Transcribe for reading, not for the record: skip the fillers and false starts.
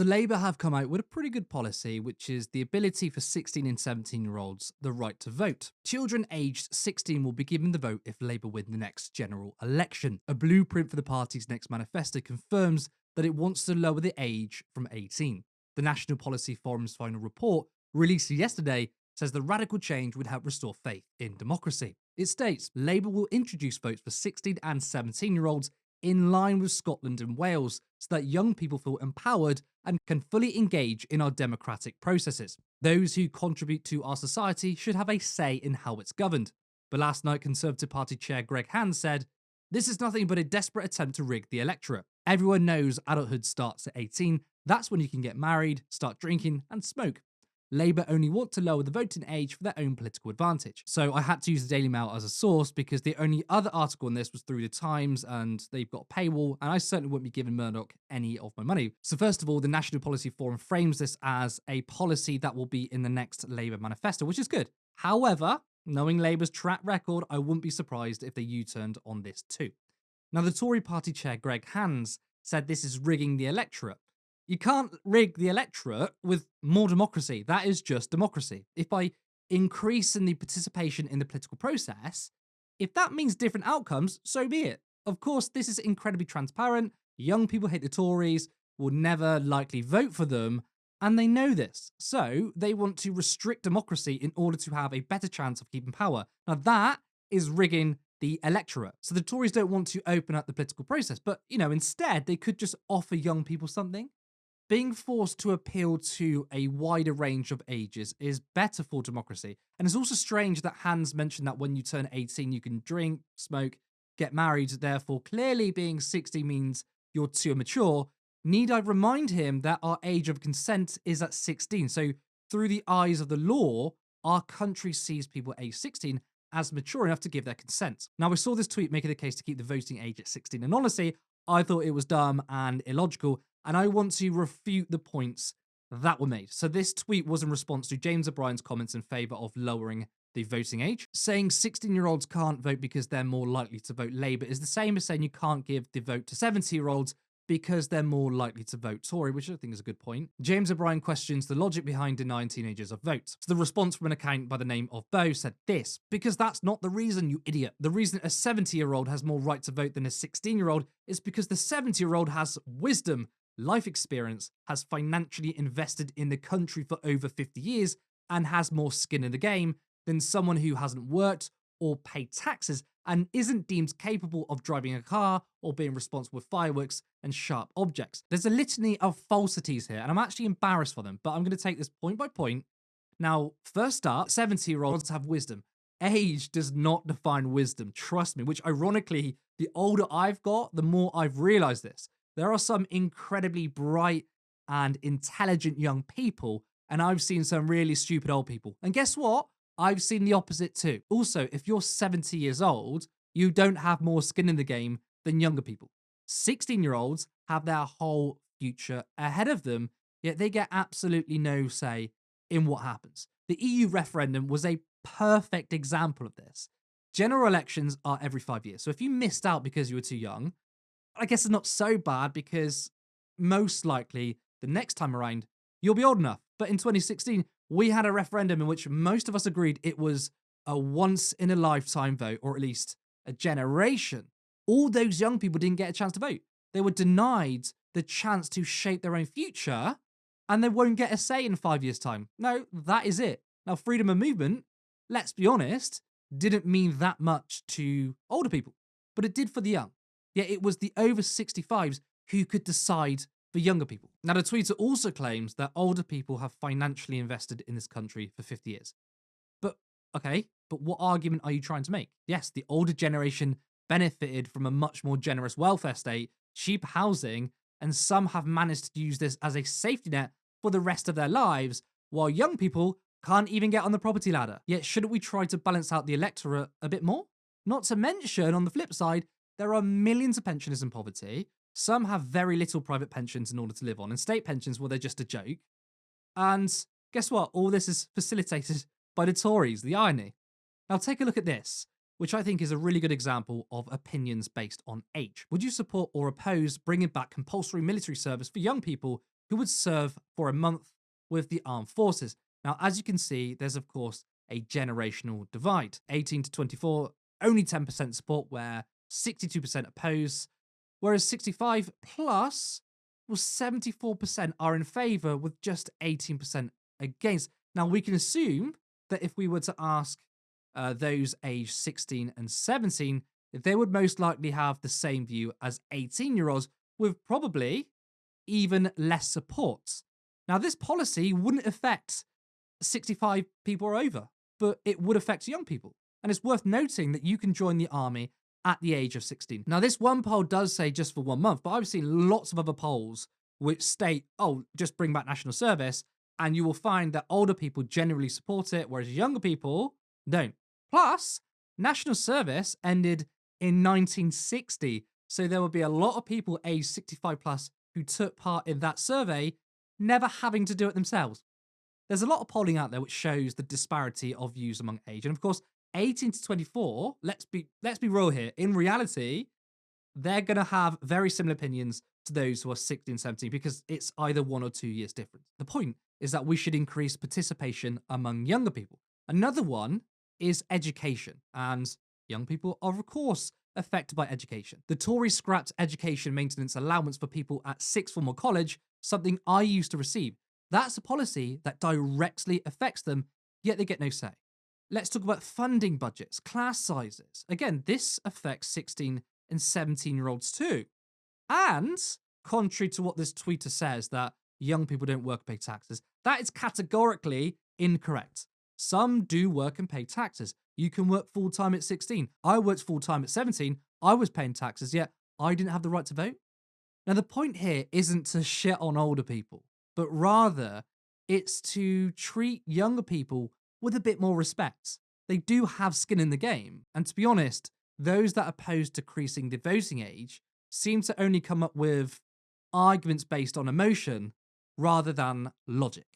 So Labour have come out with a pretty good policy, which is the ability for 16 and 17-year-olds the right to vote. Children aged 16 will be given the vote if Labour win the next general election. A blueprint for the party's next manifesto confirms that it wants to lower the age from 18. The National Policy Forum's final report, released yesterday, says the radical change would help restore faith in democracy. It states Labour will introduce votes for 16 and 17-year-olds in line with Scotland and Wales so that young people feel empowered and can fully engage in our democratic processes. Those who contribute to our society should have a say in how it's governed. But last night, Conservative Party Chair Greg Hands said, "This is nothing but a desperate attempt to rig the electorate. Everyone knows adulthood starts at 18. That's when you can get married, start drinking, and smoke. Labour only want to lower the voting age for their own political advantage." So I had to use the Daily Mail as a source because the only other article on this was through the Times and they've got a paywall, and I certainly wouldn't be giving Murdoch any of my money. So first of all, the National Policy Forum frames this as a policy that will be in the next Labour manifesto, which is good. However, knowing Labour's track record, I wouldn't be surprised if they U-turned on this too. Now, the Tory party chair Greg Hands said this is rigging the electorate. You can't rig the electorate with more democracy. That is just democracy. If by increasing the participation in the political process, if that means different outcomes, so be it. Of course, this is incredibly transparent. Young people hate the Tories, will never likely vote for them, and they know this. So they want to restrict democracy in order to have a better chance of keeping power. Now that is rigging the electorate. So the Tories don't want to open up the political process, but instead they could just offer young people something. Being forced to appeal to a wider range of ages is better for democracy. And it's also strange that Hans mentioned that when you turn 18, you can drink, smoke, get married. Therefore, clearly being 60 means you're too immature. Need I remind him that our age of consent is at 16? So through the eyes of the law, our country sees people aged 16 as mature enough to give their consent. Now, we saw this tweet making the case to keep the voting age at 16. And honestly, I thought it was dumb and illogical, and I want to refute the points that were made. So this tweet was in response to James O'Brien's comments in favour of lowering the voting age. Saying 16-year-olds can't vote because they're more likely to vote Labour is the same as saying you can't give the vote to 70-year-olds because they're more likely to vote Tory, which I think is a good point. James O'Brien questions the logic behind denying teenagers of votes. So the response from an account by the name of Bo said this: "Because that's not the reason, you idiot. The reason a 70-year-old has more right to vote than a 16-year-old is because the 70-year-old has wisdom, life experience, has financially invested in the country for over 50 years, and has more skin in the game than someone who hasn't worked or paid taxes and isn't deemed capable of driving a car or being responsible with fireworks and sharp objects." There's a litany of falsities here, and I'm actually embarrassed for them, but I'm going to take this point by point. Now, first up, 70-year-olds have wisdom. Age does not define wisdom, trust me, which ironically, the older I've got, the more I've realized this. There are some incredibly bright and intelligent young people, and I've seen some really stupid old people. And guess what? I've seen the opposite too. Also, if you're 70 years old, you don't have more skin in the game than younger people. 16-year-olds have their whole future ahead of them, yet they get absolutely no say in what happens. The EU referendum was a perfect example of this. General elections are every 5 years. So if you missed out because you were too young, I guess it's not so bad because most likely the next time around, you'll be old enough. But in 2016, we had a referendum in which most of us agreed it was a once in a lifetime vote, or at least a generation. All those young people didn't get a chance to vote. They were denied the chance to shape their own future, and they won't get a say in 5 years' time. No, that is it. Now, freedom of movement, let's be honest, didn't mean that much to older people, but it did for the young. Yet it was the over 65s who could decide for younger people. Now, the tweeter also claims that older people have financially invested in this country for 50 years. But, okay, but what argument are you trying to make? Yes, the older generation benefited from a much more generous welfare state, cheap housing, and some have managed to use this as a safety net for the rest of their lives, while young people can't even get on the property ladder. Yet, shouldn't we try to balance out the electorate a bit more? Not to mention, on the flip side, there are millions of pensioners in poverty. Some have very little private pensions in order to live on, and state pensions, well, they're just a joke. And guess what? All this is facilitated by the Tories, the irony. Now take a look at this, which I think is a really good example of opinions based on age. Would you support or oppose bringing back compulsory military service for young people who would serve for a month with the armed forces. Now, as you can see, there's of course a generational divide. 18 to 24, only 10% support, where 62% oppose, whereas 65 plus, well, 74% are in favor with just 18% against. Now, we can assume that if we were to ask those aged 16 and 17, they would most likely have the same view as 18-year-olds, with probably even less support. Now, this policy wouldn't affect 65 people or over, but it would affect young people. And it's worth noting that you can join the army at the age of 16. Now, this one poll does say just for 1 month, but I've seen lots of other polls which state, oh, just bring back national service, and you will find that older people generally support it, whereas younger people don't. Plus, national service ended in 1960, so there will be a lot of people aged 65 plus who took part in that survey never having to do it themselves. There's a lot of polling out there which shows the disparity of views among age. And of course, 18 to 24, let's be real here. In reality, they're going to have very similar opinions to those who are 16, 17, because it's either 1 or 2 years different. The point is that we should increase participation among younger people. Another one is education, and young people are, of course, affected by education. The Tories scrapped education maintenance allowance for people at sixth form or college, something I used to receive. That's a policy that directly affects them, yet they get no say. Let's talk about funding budgets, class sizes. Again, this affects 16 and 17-year-olds too. And contrary to what this tweeter says, that young people don't work and pay taxes, that is categorically incorrect. Some do work and pay taxes. You can work full-time at 16. I worked full-time at 17. I was paying taxes, yet I didn't have the right to vote. Now, the point here isn't to shit on older people, but rather it's to treat younger people with a bit more respect. They do have skin in the game. And to be honest, those that oppose decreasing the voting age seem to only come up with arguments based on emotion rather than logic.